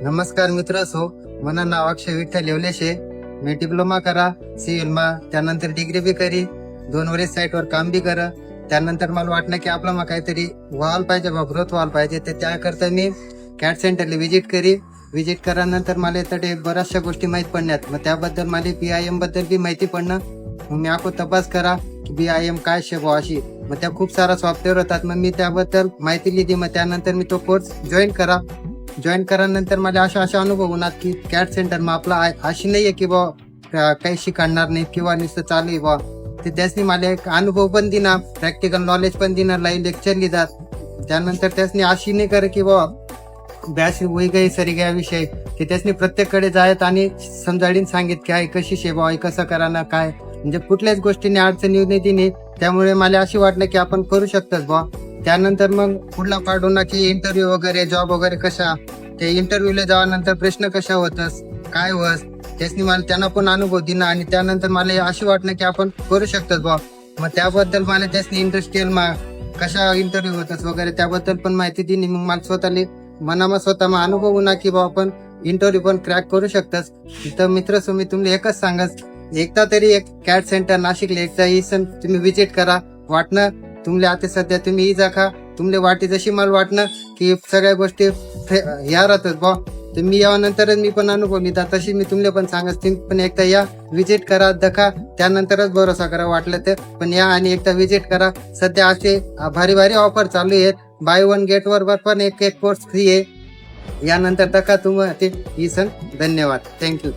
नमस्कार मित्र सो मना नाव अक्षय विठ्ठल येवले शे. मी डिप्लोमा करा सिव्हिल मा, त्यानंतर डिग्री बी करी, 2 वर्ष साईट वर काम बी कर. त्यानंतर मला वाटलं की आपला मग काहीतरी व्हायला पाहिजे बा, ग्रोथ व्हायला पाहिजे. तर त्याकरता मी कॅट सेंटरला विजिट करानंतर मला इथे बऱ्याचशा गोष्टी माहीत पडण्यात. मग त्याबद्दल मला BIM बद्दल बी माहिती पडणं. मग मी आपण तपास करा की BIM काय शे बा अशी. मग त्या खूप सारा सॉफ्टवेअर होतात. मग मी त्याबद्दल माहिती लिहिली. मग त्यानंतर मी तो कोर्स जॉईन करानंतर मला अशा अनुभव होणार की कॅट सेंटर मग आपला अशी नाहीये की बा काही शिकणार नाही किंवा नुसतं चालू आहे बा. ते त्यासनी मला एक अनुभव पण दिना, प्रॅक्टिकल नॉलेज पण दिना, लाईव्ह लेक्चर लिहितात. त्यानंतर त्यासनी अशी नाही कर की बा बॅस वही गई सरी गया विषय, की त्यासनी प्रत्येककडे जायत आणि समजाडीन सांगित की आहे कशी शे बा, कसं करा ना काय, म्हणजे कुठल्याच गोष्टीने अडचण येऊ नये तिने. त्यामुळे मला अशी वाटलं की आपण करू शकतोच बा. त्यानंतर मग पुढला पार्ट होणार की इंटरव्ह्यू वगैरे, जॉब वगैरे कशा, ते इंटरव्ह्यूला जावानंतर प्रश्न कशा होतस काय होस, त्यासनी मला त्यांना पण अनुभव दिला. आणि त्यानंतर मला अशी वाटलं की आपण करू शकतोच बा. मग त्याबद्दल मला त्यासनी इंडस्ट्रियल मा कशा इंटरव्ह्यू होतस वगैरे त्याबद्दल पण माहिती दिली. मग मला स्वतः अनुभव होणार की बा आपण इंटरव्ह्यू पण क्रॅक करू शकतस. तर मित्र मी तुम्ही एकच सांगस, एकदा तरी एक कॅट सेंटर नाशिकला एकदा येसन तुम्ही विजिट करा. वाटणं तुमले आता सध्या तुम्ही जा का तुमले वाटी जशी मला वाटणं की सगळ्या गोष्टी या राहतात बा. तुम्ही यानंतरच मी पण अनुभव लिहिता, तशी मी तुमले पण सांगस. तुम्ही पण एकदा या, विजिट करा, दखा, त्यानंतरच भरोसा करा. वाटलं तर पण या आणि एकदा विजिट करा. सध्या असे भारी ऑफर चालू आहेत. बाय 1 गेट वर पण एक कोर्स फ्री आहे. यानंतर दखा तुम्हाला ते धन्यवाद. थँक्यू.